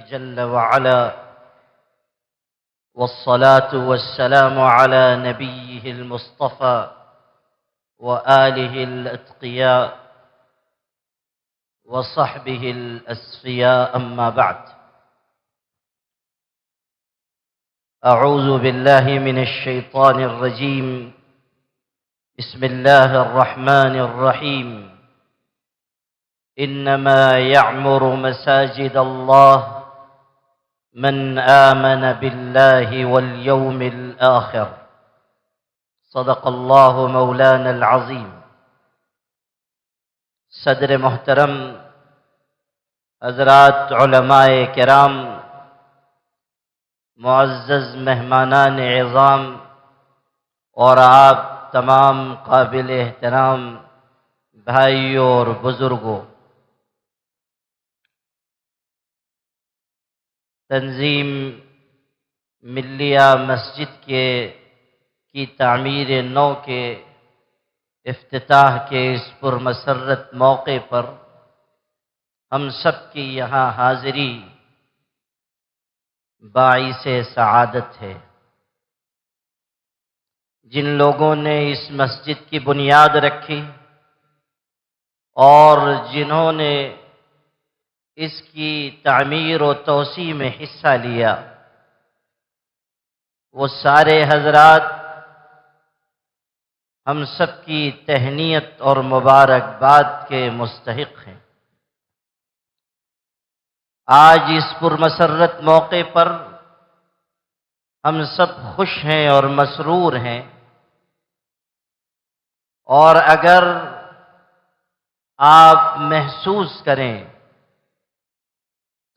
جل وعلا، والصلاة والسلام على نبيه المصطفى وآله الأتقياء وصحبه الأسفياء، أما بعد. أعوذ بالله من الشيطان الرجيم. بسم الله الرحمن الرحيم. إنما يعمر مساجد الله من آمن بالله واليوم الآخر. صدق الله مولانا العظيم. صدر محترم، حضرات علماء کرام، معزز مہمانان عظام اور آپ تمام قابل احترام بھائیوں اور بزرگوں، تنظیم ملیہ مسجد کی تعمیر نو کے افتتاح کے اس پرمسرت موقع پر ہم سب کی یہاں حاضری باعث سعادت ہے۔ جن لوگوں نے اس مسجد کی بنیاد رکھی اور جنہوں نے اس کی تعمیر و توسیع میں حصہ لیا، وہ سارے حضرات ہم سب کی تہنیت اور مبارکباد کے مستحق ہیں۔ آج اس پرمسرت موقع پر ہم سب خوش ہیں اور مسرور ہیں، اور اگر آپ محسوس کریں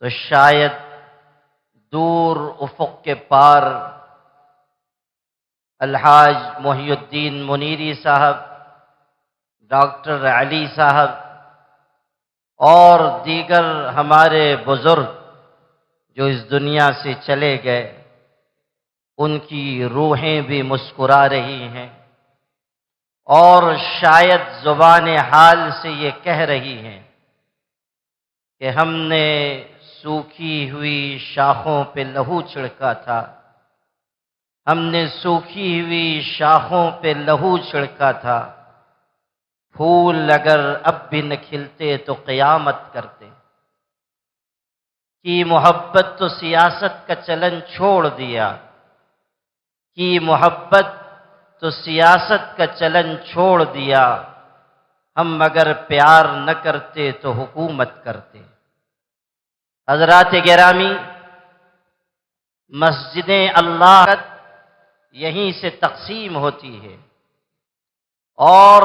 تو شاید دور افق کے پار الحاج محی الدین منیری صاحب، ڈاکٹر علی صاحب اور دیگر ہمارے بزرگ جو اس دنیا سے چلے گئے، ان کی روحیں بھی مسکرا رہی ہیں اور شاید زبان حال سے یہ کہہ رہی ہیں کہ ہم نے سوکھی ہوئی شاخوں پہ لہو چھڑکا تھا، ہم نے سوکھی ہوئی شاخوں پہ لہو چھڑکا تھا، پھول اگر اب بھی نہ کھلتے تو قیامت کرتے، کی محبت تو سیاست کا چلن چھوڑ دیا، کی محبت تو سیاست کا چلن چھوڑ دیا، ہم اگر پیار نہ کرتے تو حکومت کرتے۔ حضرات گرامی، مسجدیں اللہ یہیں سے تقسیم ہوتی ہے اور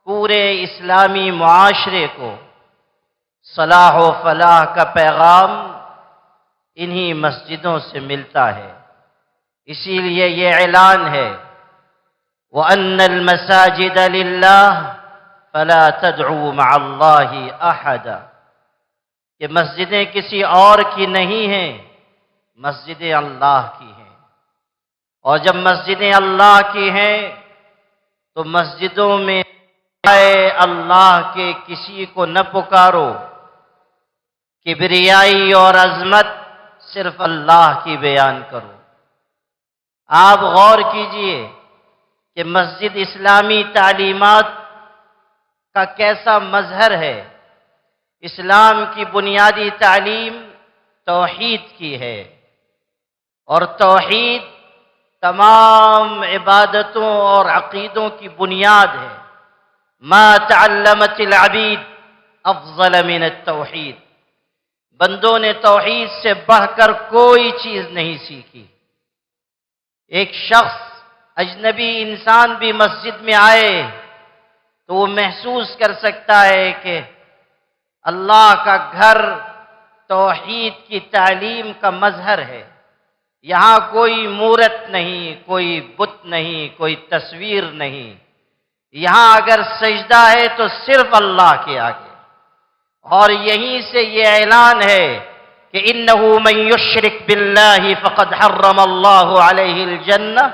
پورے اسلامی معاشرے کو صلاح و فلاح کا پیغام انہی مسجدوں سے ملتا ہے۔ اسی لیے یہ اعلان ہے وَأَنَّ الْمَسَاجِدَ لِلَّهِ فَلَا تَدْعُوا مَعَ اللَّهِ أَحَدًا، کہ مسجدیں کسی اور کی نہیں ہیں، مسجدیں اللہ کی ہیں، اور جب مسجدیں اللہ کی ہیں تو مسجدوں میں اللہ کے کسی کو نہ پکارو، کبریائی اور عظمت صرف اللہ کی بیان کرو۔ آپ غور کیجئے کہ مسجد اسلامی تعلیمات کا کیسا مظہر ہے۔ اسلام کی بنیادی تعلیم توحید کی ہے، اور توحید تمام عبادتوں اور عقیدوں کی بنیاد ہے۔ ما تعلمت العبید افضل من التوحید، بندوں نے توحید سے بڑھ کر کوئی چیز نہیں سیکھی۔ ایک شخص اجنبی انسان بھی مسجد میں آئے تو وہ محسوس کر سکتا ہے کہ اللہ کا گھر توحید کی تعلیم کا مظہر ہے۔ یہاں کوئی مورت نہیں، کوئی بت نہیں، کوئی تصویر نہیں، یہاں اگر سجدہ ہے تو صرف اللہ کے آگے، اور یہیں سے یہ اعلان ہے کہ انہو من یشرک باللہ فقد حرم اللہ علیہ الجنہ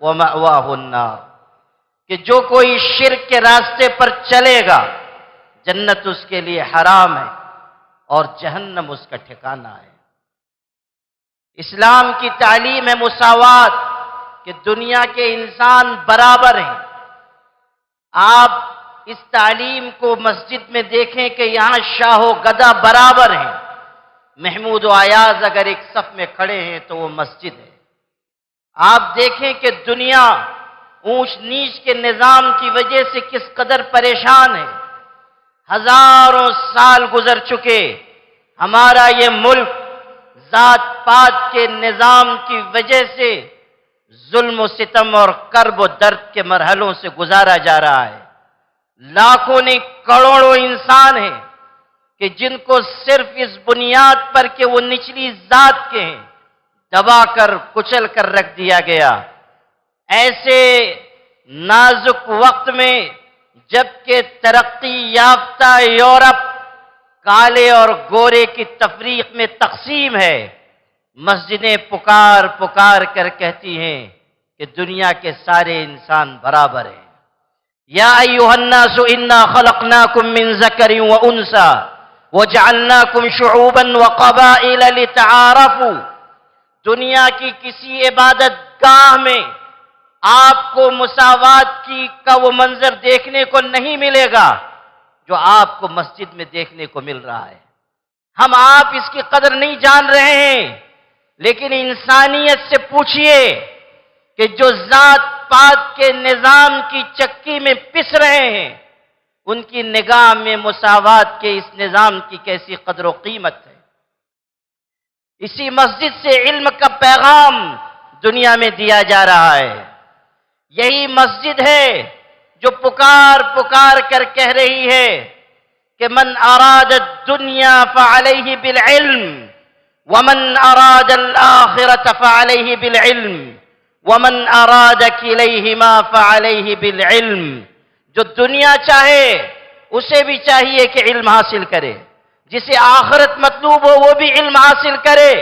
ومأواہ النار، کہ جو کوئی شرک کے راستے پر چلے گا جنت اس کے لیے حرام ہے اور جہنم اس کا ٹھکانہ ہے۔ اسلام کی تعلیم ہے مساوات، کہ دنیا کے انسان برابر ہیں۔ آپ اس تعلیم کو مسجد میں دیکھیں کہ یہاں شاہ و گدا برابر ہیں۔ محمود و ایاز اگر ایک صف میں کھڑے ہیں تو وہ مسجد ہے۔ آپ دیکھیں کہ دنیا اونچ نیچ کے نظام کی وجہ سے کس قدر پریشان ہے۔ ہزاروں سال گزر چکے، ہمارا یہ ملک ذات پات کے نظام کی وجہ سے ظلم و ستم اور کرب و درد کے مرحلوں سے گزارا جا رہا ہے۔ لاکھوں نہیں کروڑوں انسان ہیں کہ جن کو صرف اس بنیاد پر کہ وہ نچلی ذات کے ہیں دبا کر کچل کر رکھ دیا گیا۔ ایسے نازک وقت میں جبکہ ترقی یافتہ یورپ کالے اور گورے کی تفریق میں تقسیم ہے، مسجدیں پکار پکار کر کہتی ہیں کہ دنیا کے سارے انسان برابر ہیں۔ یا ایھا الناس انا خلقناکم من ذکر و انثی وجعلناکم شعوبا وقبائل لتعارفوا۔ دنیا کی کسی عبادت گاہ میں آپ کو مساوات کا وہ منظر دیکھنے کو نہیں ملے گا جو آپ کو مسجد میں دیکھنے کو مل رہا ہے۔ ہم آپ اس کی قدر نہیں جان رہے ہیں، لیکن انسانیت سے پوچھئے کہ جو ذات پات کے نظام کی چکی میں پس رہے ہیں ان کی نگاہ میں مساوات کے اس نظام کی کیسی قدر و قیمت ہے۔ اسی مسجد سے علم کا پیغام دنیا میں دیا جا رہا ہے۔ یہی مسجد ہے جو پکار پکار کر کہہ رہی ہے کہ من اراد الدنیا فعلیہ بالعلم ومن اراد الآخرة فعلیہ بالعلم ومن اراد کلیہما فعلیہ بالعلم۔ جو دنیا چاہے اسے بھی چاہیے کہ علم حاصل کرے، جسے آخرت مطلوب ہو وہ بھی علم حاصل کرے،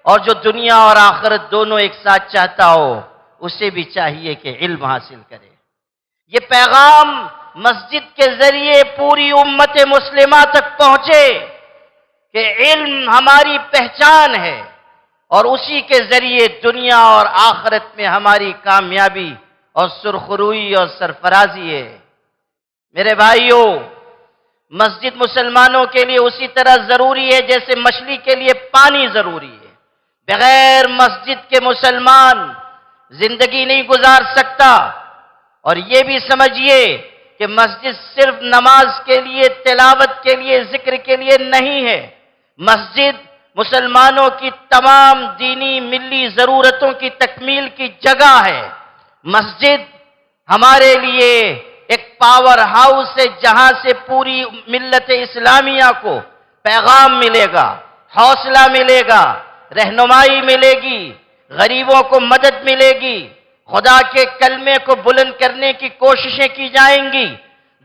اور جو دنیا اور آخرت دونوں ایک ساتھ چاہتا ہو اسے بھی چاہیے کہ علم حاصل کرے۔ یہ پیغام مسجد کے ذریعے پوری امت مسلمہ تک پہنچے کہ علم ہماری پہچان ہے اور اسی کے ذریعے دنیا اور آخرت میں ہماری کامیابی اور سرخروئی اور سرفرازی ہے۔ میرے بھائیوں، مسجد مسلمانوں کے لیے اسی طرح ضروری ہے جیسے مچھلی کے لیے پانی ضروری ہے۔ بغیر مسجد کے مسلمان زندگی نہیں گزار سکتا۔ اور یہ بھی سمجھیے کہ مسجد صرف نماز کے لیے، تلاوت کے لیے، ذکر کے لیے نہیں ہے۔ مسجد مسلمانوں کی تمام دینی ملی ضرورتوں کی تکمیل کی جگہ ہے۔ مسجد ہمارے لیے ایک پاور ہاؤس ہے جہاں سے پوری ملت اسلامیہ کو پیغام ملے گا، حوصلہ ملے گا، رہنمائی ملے گی، غریبوں کو مدد ملے گی، خدا کے کلمے کو بلند کرنے کی کوششیں کی جائیں گی۔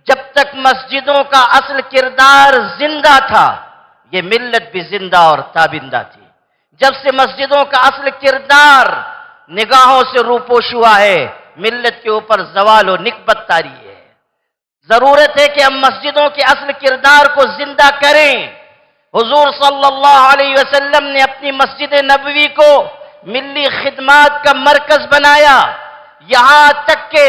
جب تک مسجدوں کا اصل کردار زندہ تھا یہ ملت بھی زندہ اور تابندہ تھی۔ جب سے مسجدوں کا اصل کردار نگاہوں سے روپوش ہوا ہے ملت کے اوپر زوال و نکبت طاری ہے۔ ضرورت ہے کہ ہم مسجدوں کے اصل کردار کو زندہ کریں۔ حضور صلی اللہ علیہ وسلم نے اپنی مسجد نبوی کو ملی خدمات کا مرکز بنایا، یہاں تک کہ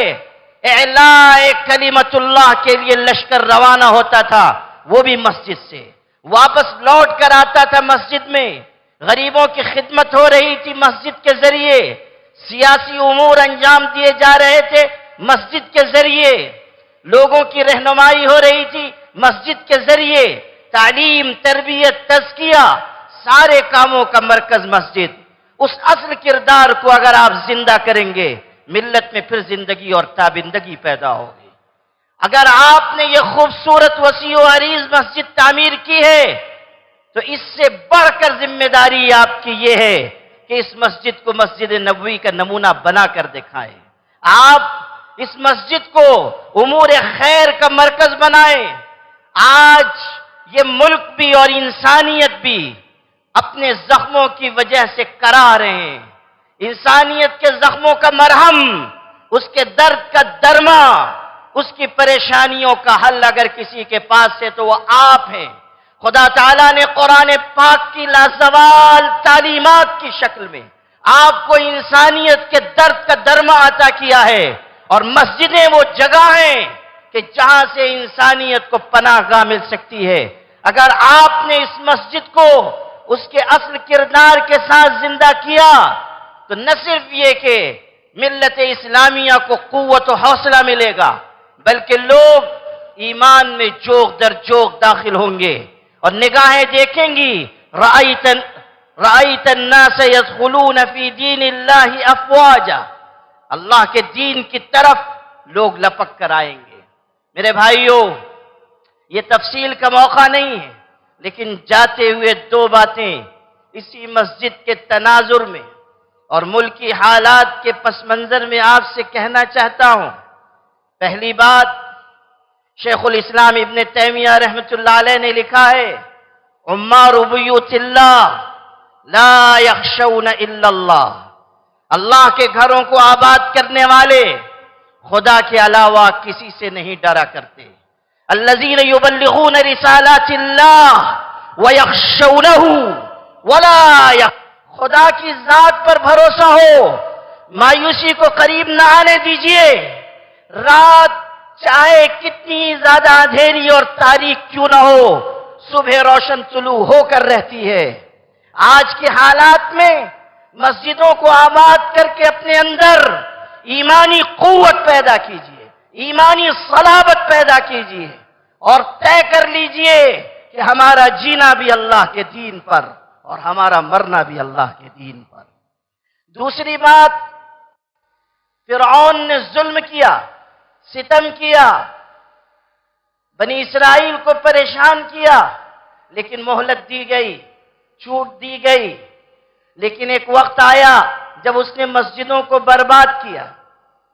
اعلاء کلمت اللہ کے لیے لشکر روانہ ہوتا تھا وہ بھی مسجد سے، واپس لوٹ کر آتا تھا مسجد میں، غریبوں کی خدمت ہو رہی تھی مسجد کے ذریعے، سیاسی امور انجام دیے جا رہے تھے مسجد کے ذریعے، لوگوں کی رہنمائی ہو رہی تھی مسجد کے ذریعے، تعلیم، تربیت، تزکیہ، سارے کاموں کا مرکز مسجد۔ اس اصل کردار کو اگر آپ زندہ کریں گے ملت میں پھر زندگی اور تابندگی پیدا ہوگی۔ اگر آپ نے یہ خوبصورت وسیع و عریض مسجد تعمیر کی ہے تو اس سے بڑھ کر ذمہ داری آپ کی یہ ہے کہ اس مسجد کو مسجد نبوی کا نمونہ بنا کر دکھائیں۔ آپ اس مسجد کو امور خیر کا مرکز بنائیں۔ آج یہ ملک بھی اور انسانیت بھی اپنے زخموں کی وجہ سے کرا رہے ہیں۔ انسانیت کے زخموں کا مرہم اس کے درد کا درما، اس کی پریشانیوں کا حل اگر کسی کے پاس ہے تو وہ آپ ہیں۔ خدا تعالیٰ نے قرآن پاک کی لازوال تعلیمات کی شکل میں آپ کو انسانیت کے درد کا درما عطا کیا ہے، اور مسجدیں وہ جگہ ہیں کہ جہاں سے انسانیت کو پناہ گاہ مل سکتی ہے۔ اگر آپ نے اس مسجد کو اس کے اصل کردار کے ساتھ زندہ کیا تو نہ صرف یہ کہ ملت اسلامیہ کو قوت و حوصلہ ملے گا، بلکہ لوگ ایمان میں جوق در جوق داخل ہوں گے اور نگاہیں دیکھیں گی رأیت الناس يدخلون فی دین اللہ افواجا، اللہ کے دین کی طرف لوگ لپک کر آئیں گے۔ میرے بھائیوں، یہ تفصیل کا موقع نہیں ہے، لیکن جاتے ہوئے دو باتیں اسی مسجد کے تناظر میں اور ملکی حالات کے پس منظر میں آپ سے کہنا چاہتا ہوں۔ پہلی بات، شیخ الاسلام ابن تیمیہ رحمۃ اللہ علیہ نے لکھا ہے، عمار بیوت اللہ لا یخشون الا اللہ، اللہ کے گھروں کو آباد کرنے والے خدا کے علاوہ کسی سے نہیں ڈرا کرتے۔ الذین یبلغون رسالات اللہ ویخشونہ ولا خدا کی ذات پر بھروسہ ہو، مایوسی کو قریب نہ آنے دیجئے۔ رات چاہے کتنی زیادہ اندھیری اور تاریک کیوں نہ ہو، صبح روشن طلوع ہو کر رہتی ہے۔ آج کے حالات میں مسجدوں کو آباد کر کے اپنے اندر ایمانی قوت پیدا کیجئے، ایمانی صلابت پیدا کیجئے، اور طے کر لیجئے کہ ہمارا جینا بھی اللہ کے دین پر اور ہمارا مرنا بھی اللہ کے دین پر۔ دوسری بات، فرعون نے ظلم کیا، ستم کیا، بنی اسرائیل کو پریشان کیا، لیکن مہلت دی گئی، چھوٹ دی گئی۔ لیکن ایک وقت آیا جب اس نے مسجدوں کو برباد کیا،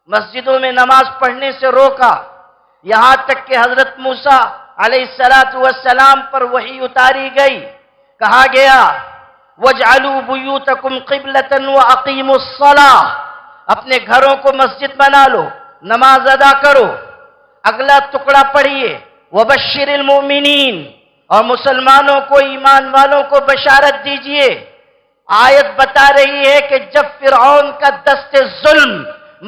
مسجدوں میں نماز پڑھنے سے روکا، یہاں تک کہ حضرت موسیٰ علیہ السلام پر وحی اتاری گئی، کہا گیا وَاجْعَلُوا بُيُوتَكُمْ قِبْلَةً وَأَقِيمُوا الصَّلَاةَ، اپنے گھروں کو مسجد بنا لو، نماز ادا کرو۔ اگلا ٹکڑا پڑھیے، وَبَشِّرِ الْمُؤْمِنِينَ، اور مسلمانوں کو، ایمان والوں کو بشارت دیجئے۔ آیت بتا رہی ہے کہ جب فرعون کا دست ظلم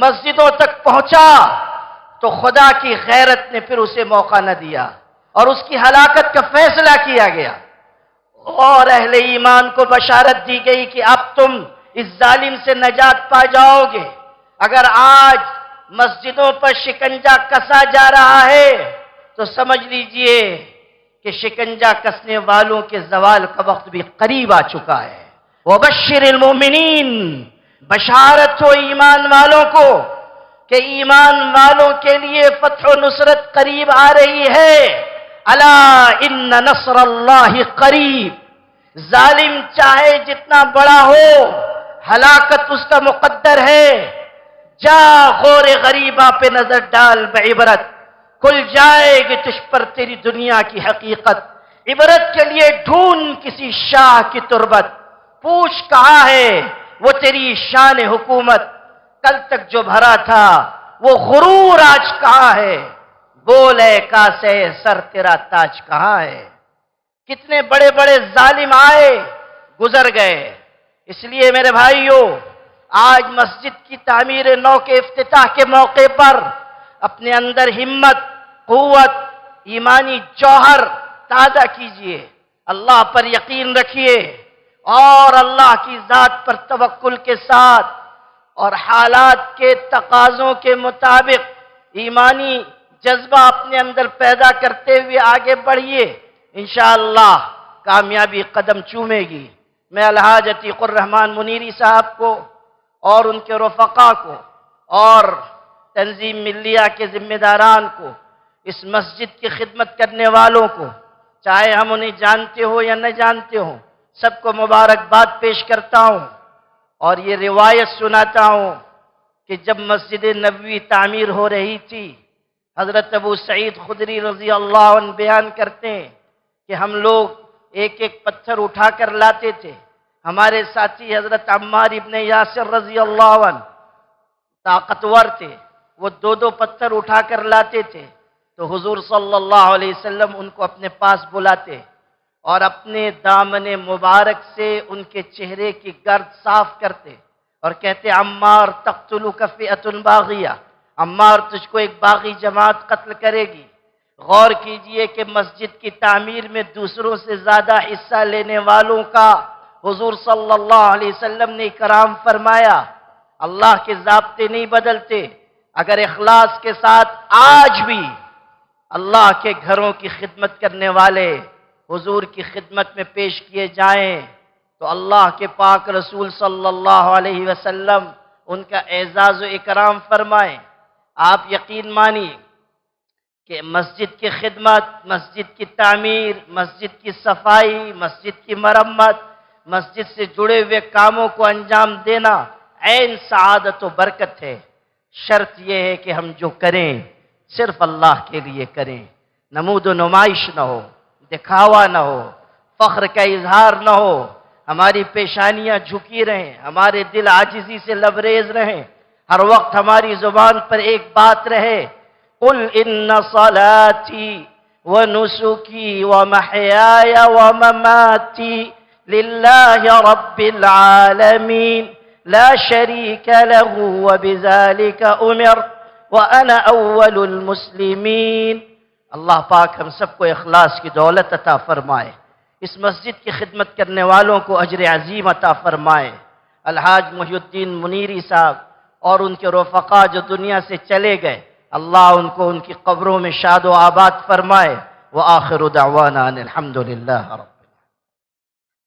مسجدوں تک پہنچا تو خدا کی غیرت نے پھر اسے موقع نہ دیا اور اس کی ہلاکت کا فیصلہ کیا گیا، اور اہل ایمان کو بشارت دی گئی کہ اب تم اس ظالم سے نجات پا جاؤ گے۔ اگر آج مسجدوں پر شکنجہ کسا جا رہا ہے تو سمجھ لیجئے کہ شکنجہ کسنے والوں کے زوال کا وقت بھی قریب آ چکا ہے۔ وَبَشِّرِ الْمُؤْمِنِينَ، بشارت ہو ایمان والوں کو کہ ایمان والوں کے لیے فتح و نصرت قریب آ رہی ہے۔ الا ان نصر اللہ قریب، ظالم چاہے جتنا بڑا ہو، ہلاکت اس کا مقدر ہے۔ جا غور غریبہ پہ نظر ڈال بعبرت، کھل جائے گی تجھ پر تیری دنیا کی حقیقت۔ عبرت کے لیے ڈھونڈ کسی شاہ کی تربت، پوچھ کہاں ہے وہ تیری شان حکومت۔ کل تک جو بھرا تھا وہ غرور آج کہاں ہے، بول اے کاسے سر تیرا تاج کہاں ہے۔ کتنے بڑے بڑے ظالم آئے گزر گئے، اس لیے میرے بھائیوں، آج مسجد کی تعمیر نو کے افتتاح کے موقع پر اپنے اندر ہمت، قوت، ایمانی جوہر تازہ کیجئے، اللہ پر یقین رکھیے، اور اللہ کی ذات پر توکل کے ساتھ اور حالات کے تقاضوں کے مطابق ایمانی جذبہ اپنے اندر پیدا کرتے ہوئے آگے بڑھیے، انشاءاللہ کامیابی قدم چومے گی۔ میں الحاج عتیق الرحمن منیری صاحب کو اور ان کے رفقا کو اور تنظیم ملیہ کے ذمہ داران کو، اس مسجد کی خدمت کرنے والوں کو، چاہے ہم انہیں جانتے ہو یا نہ جانتے ہوں، سب کو مبارکباد پیش کرتا ہوں، اور یہ روایت سناتا ہوں کہ جب مسجد نبوی تعمیر ہو رہی تھی، حضرت ابو سعید خدری رضی اللہ عنہ بیان کرتے ہیں کہ ہم لوگ ایک ایک پتھر اٹھا کر لاتے تھے۔ ہمارے ساتھی حضرت عمار ابن یاسر رضی اللہ عنہ طاقتور تھے، وہ دو دو پتھر اٹھا کر لاتے تھے تو حضور صلی اللہ علیہ وسلم ان کو اپنے پاس بلاتے اور اپنے دامن مبارک سے ان کے چہرے کی گرد صاف کرتے اور کہتے عمار تقتلک فئۃ باغیہ، عمار تجھ کو ایک باغی جماعت قتل کرے گی۔ غور کیجئے کہ مسجد کی تعمیر میں دوسروں سے زیادہ حصہ لینے والوں کا حضور صلی اللہ علیہ وسلم نے اکرام فرمایا۔ اللہ کے ضابطے نہیں بدلتے، اگر اخلاص کے ساتھ آج بھی اللہ کے گھروں کی خدمت کرنے والے حضور کی خدمت میں پیش کیے جائیں تو اللہ کے پاک رسول صلی اللہ علیہ وسلم ان کا اعزاز و اکرام فرمائیں۔ آپ یقین مانیے کہ مسجد کی خدمت، مسجد کی تعمیر، مسجد کی صفائی، مسجد کی مرمت، مسجد سے جڑے ہوئے کاموں کو انجام دینا عین سعادت و برکت ہے۔ شرط یہ ہے کہ ہم جو کریں صرف اللہ کے لیے کریں، نمود و نمائش نہ ہو، دکھاوا نہ ہو، فخر کا اظہار نہ ہو، ہماری پیشانیاں جھکی رہیں، ہمارے دل عاجزی سے لبریز رہیں، ہر وقت ہماری زبان پر ایک بات رہے، قل ان صلاتي ونسكي ومحياي ومماتي لله رب العالمين لا شريك له وبذلك امرت وانا اول المسلمین۔ اللہ پاک ہم سب کو اخلاص کی دولت عطا فرمائے، اس مسجد کی خدمت کرنے والوں کو اجر عظیم عطا فرمائے۔ الحاج محی الدین منیری صاحب اور ان کے رفقا جو دنیا سے چلے گئے، اللہ ان کو ان کی قبروں میں شاد و آباد فرمائے۔ وآخر دعوانا ان الحمد للہ رب